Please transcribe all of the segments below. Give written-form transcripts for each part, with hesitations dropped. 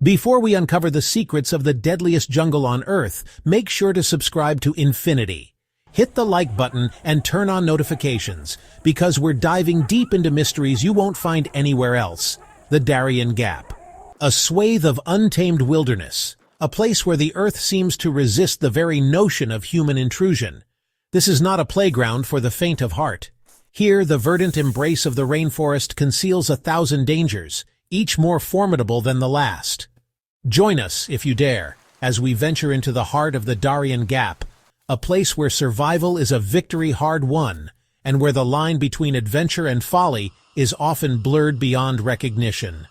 Before we uncover the secrets of the deadliest jungle on Earth, make sure to subscribe to Infinity. Hit the like button and turn on notifications, because we're diving deep into mysteries you won't find anywhere else. The Darien Gap. A swathe of untamed wilderness. A place where the Earth seems to resist the very notion of human intrusion. This is not a playground for the faint of heart. Here, the verdant embrace of the rainforest conceals 1,000 dangers, each more formidable than the last. Join us, if you dare, as we venture into the heart of the Darien Gap, a place where survival is a victory hard won, and where the line between adventure and folly is often blurred beyond recognition.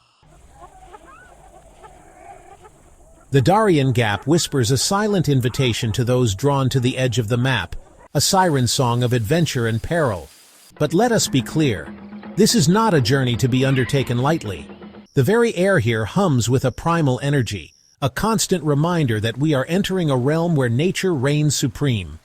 The Darien Gap whispers a silent invitation to those drawn to the edge of the map, a siren song of adventure and peril. But let us be clear, this is not a journey to be undertaken lightly. The very air here hums with a primal energy, a constant reminder that we are entering a realm where nature reigns supreme.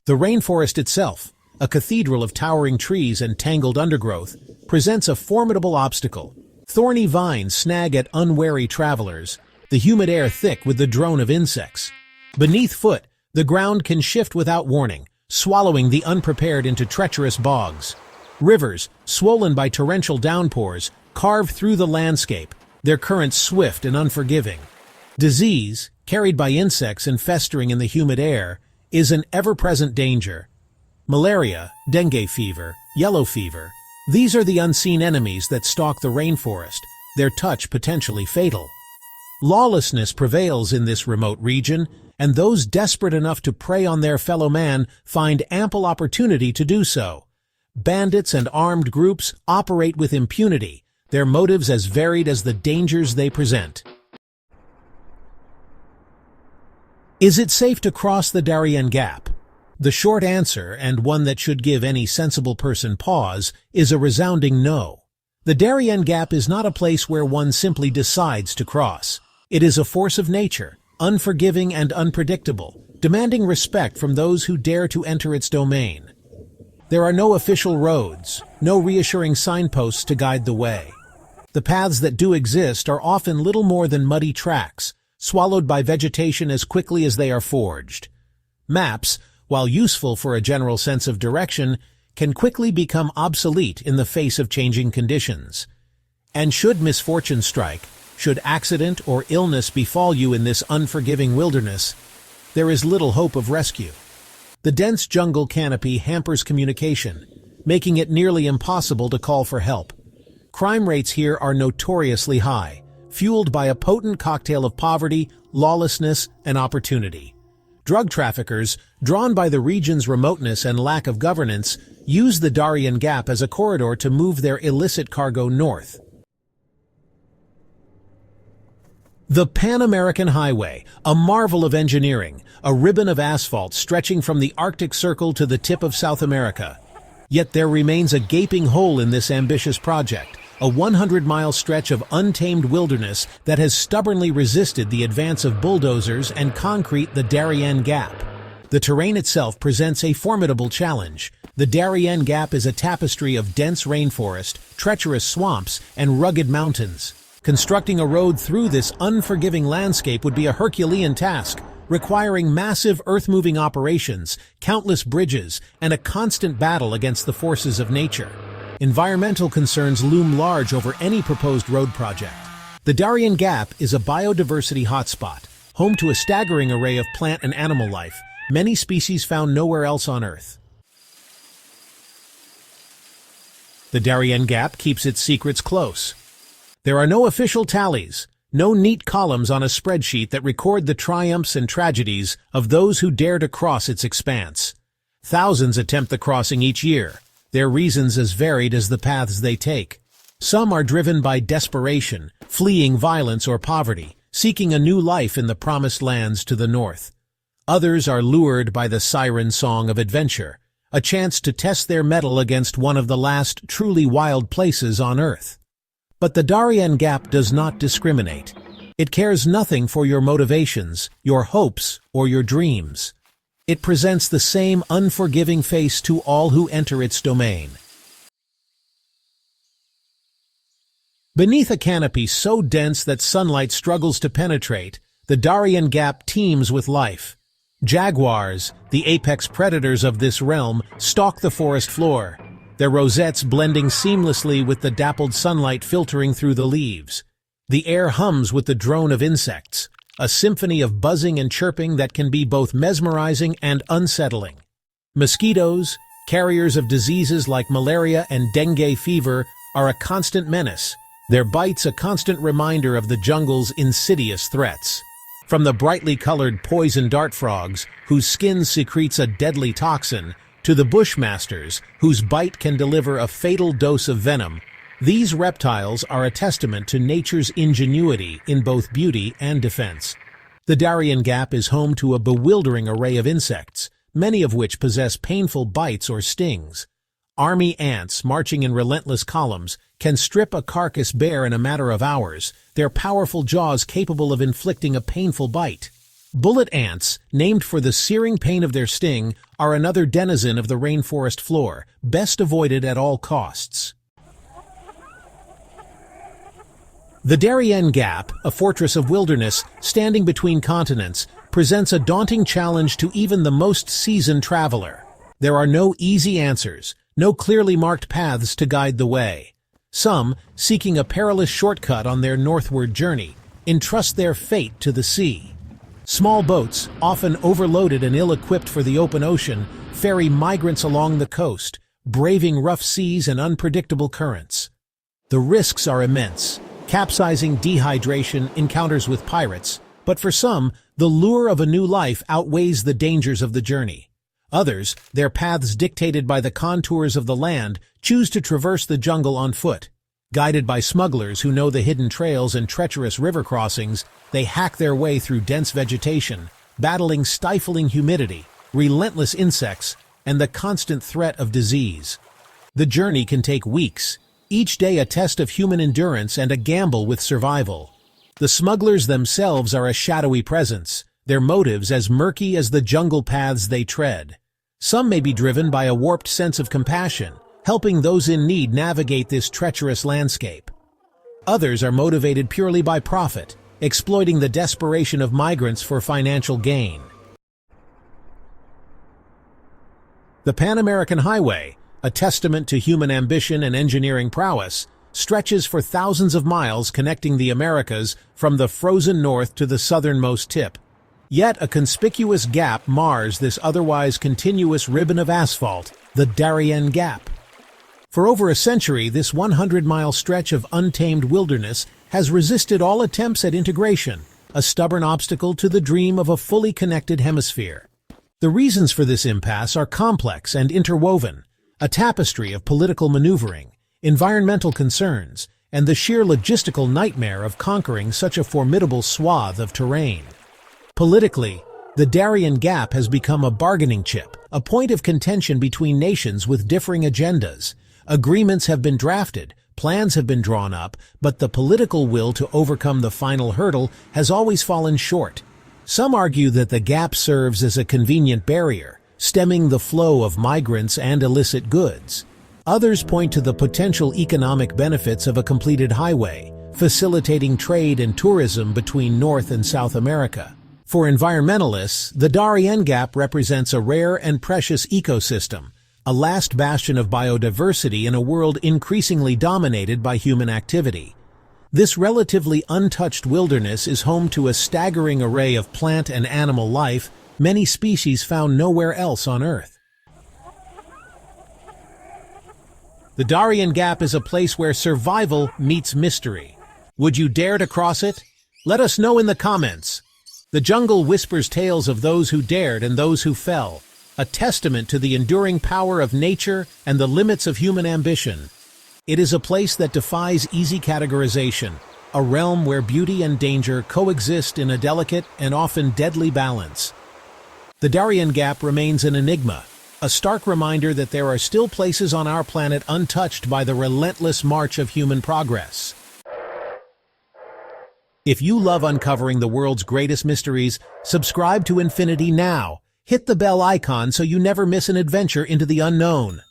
The rainforest itself, a cathedral of towering trees and tangled undergrowth, presents a formidable obstacle. Thorny vines snag at unwary travelers, the humid air thick with the drone of insects. Beneath foot, the ground can shift without warning, swallowing the unprepared into treacherous bogs. Rivers, swollen by torrential downpours, carve through the landscape, their currents swift and unforgiving. Disease, carried by insects and festering in the humid air, is an ever-present danger. Malaria, dengue fever, yellow fever, these are the unseen enemies that stalk the rainforest, their touch potentially fatal. Lawlessness prevails in this remote region, and those desperate enough to prey on their fellow man find ample opportunity to do so. Bandits and armed groups operate with impunity, their motives as varied as the dangers they present. Is it safe to cross the Darien Gap? The short answer, and one that should give any sensible person pause, is a resounding no. The Darien Gap is not a place where one simply decides to cross. It is a force of nature, unforgiving and unpredictable, demanding respect from those who dare to enter its domain. There are no official roads, no reassuring signposts to guide the way. The paths that do exist are often little more than muddy tracks, swallowed by vegetation as quickly as they are forged. Maps, while useful for a general sense of direction, can quickly become obsolete in the face of changing conditions. And should misfortune strike, should accident or illness befall you in this unforgiving wilderness, there is little hope of rescue. The dense jungle canopy hampers communication, making it nearly impossible to call for help. Crime rates here are notoriously high, fueled by a potent cocktail of poverty, lawlessness, and opportunity. Drug traffickers, drawn by the region's remoteness and lack of governance, use the Darien Gap as a corridor to move their illicit cargo north. The Pan-American Highway, a marvel of engineering, a ribbon of asphalt stretching from the Arctic Circle to the tip of South America. Yet there remains a gaping hole in this ambitious project, a 100-mile stretch of untamed wilderness that has stubbornly resisted the advance of bulldozers and concrete. The Darien Gap. The terrain itself presents a formidable challenge. The Darien Gap is a tapestry of dense rainforest, treacherous swamps, and rugged mountains. Constructing a road through this unforgiving landscape would be a Herculean task, requiring massive earth-moving operations, countless bridges, and a constant battle against the forces of nature. Environmental concerns loom large over any proposed road project. The Darien Gap is a biodiversity hotspot, home to a staggering array of plant and animal life, many species found nowhere else on Earth. The Darien Gap keeps its secrets close. There are no official tallies, no neat columns on a spreadsheet that record the triumphs and tragedies of those who dare to cross its expanse. Thousands attempt the crossing each year, their reasons as varied as the paths they take. Some are driven by desperation, fleeing violence or poverty, seeking a new life in the promised lands to the north. Others are lured by the siren song of adventure, a chance to test their mettle against one of the last truly wild places on Earth. But the Darien Gap does not discriminate. It cares nothing for your motivations, your hopes, or your dreams. It presents the same unforgiving face to all who enter its domain. Beneath a canopy so dense that sunlight struggles to penetrate, the Darien Gap teems with life. Jaguars, the apex predators of this realm, stalk the forest floor, their rosettes blending seamlessly with the dappled sunlight filtering through the leaves. The air hums with the drone of insects, a symphony of buzzing and chirping that can be both mesmerizing and unsettling. Mosquitoes, carriers of diseases like malaria and dengue fever, are a constant menace, their bites a constant reminder of the jungle's insidious threats. From the brightly colored poison dart frogs, whose skin secretes a deadly toxin, to the bushmasters, whose bite can deliver a fatal dose of venom, these reptiles are a testament to nature's ingenuity in both beauty and defense. The Darien Gap is home to a bewildering array of insects, many of which possess painful bites or stings. Army ants, marching in relentless columns, can strip a carcass bare in a matter of hours, their powerful jaws capable of inflicting a painful bite. Bullet ants, named for the searing pain of their sting, are another denizen of the rainforest floor, best avoided at all costs. The Darien Gap, a fortress of wilderness standing between continents, presents a daunting challenge to even the most seasoned traveler. There are no easy answers, no clearly marked paths to guide the way. Some, seeking a perilous shortcut on their northward journey, entrust their fate to the sea. Small boats, often overloaded and ill-equipped for the open ocean, ferry migrants along the coast, braving rough seas and unpredictable currents. The risks are immense: capsizing, dehydration, encounters with pirates, but for some, the lure of a new life outweighs the dangers of the journey. Others, their paths dictated by the contours of the land, choose to traverse the jungle on foot. Guided by smugglers who know the hidden trails and treacherous river crossings, they hack their way through dense vegetation, battling stifling humidity, relentless insects, and the constant threat of disease. The journey can take weeks, each day a test of human endurance and a gamble with survival. The smugglers themselves are a shadowy presence, their motives as murky as the jungle paths they tread. Some may be driven by a warped sense of compassion, helping those in need navigate this treacherous landscape. Others are motivated purely by profit, exploiting the desperation of migrants for financial gain. The Pan American Highway, a testament to human ambition and engineering prowess, stretches for thousands of miles connecting the Americas from the frozen north to the southernmost tip. Yet a conspicuous gap mars this otherwise continuous ribbon of asphalt, the Darien Gap. For over a century, this 100-mile stretch of untamed wilderness has resisted all attempts at integration, a stubborn obstacle to the dream of a fully connected hemisphere. The reasons for this impasse are complex and interwoven, a tapestry of political maneuvering, environmental concerns, and the sheer logistical nightmare of conquering such a formidable swath of terrain. Politically, the Darien Gap has become a bargaining chip, a point of contention between nations with differing agendas. Agreements have been drafted, plans have been drawn up, but the political will to overcome the final hurdle has always fallen short. Some argue that the gap serves as a convenient barrier, stemming the flow of migrants and illicit goods. Others point to the potential economic benefits of a completed highway, facilitating trade and tourism between North and South America. For environmentalists, the Darien Gap represents a rare and precious ecosystem, a last bastion of biodiversity in a world increasingly dominated by human activity. This relatively untouched wilderness is home to a staggering array of plant and animal life, many species found nowhere else on Earth. The Darien Gap is a place where survival meets mystery. Would you dare to cross it? Let us know in the comments. The jungle whispers tales of those who dared and those who fell, a testament to the enduring power of nature and the limits of human ambition. It is a place that defies easy categorization, a realm where beauty and danger coexist in a delicate and often deadly balance. The Darien Gap remains an enigma, a stark reminder that there are still places on our planet untouched by the relentless march of human progress. If you love uncovering the world's greatest mysteries, subscribe to Infinity now. Hit the bell icon so you never miss an adventure into the unknown.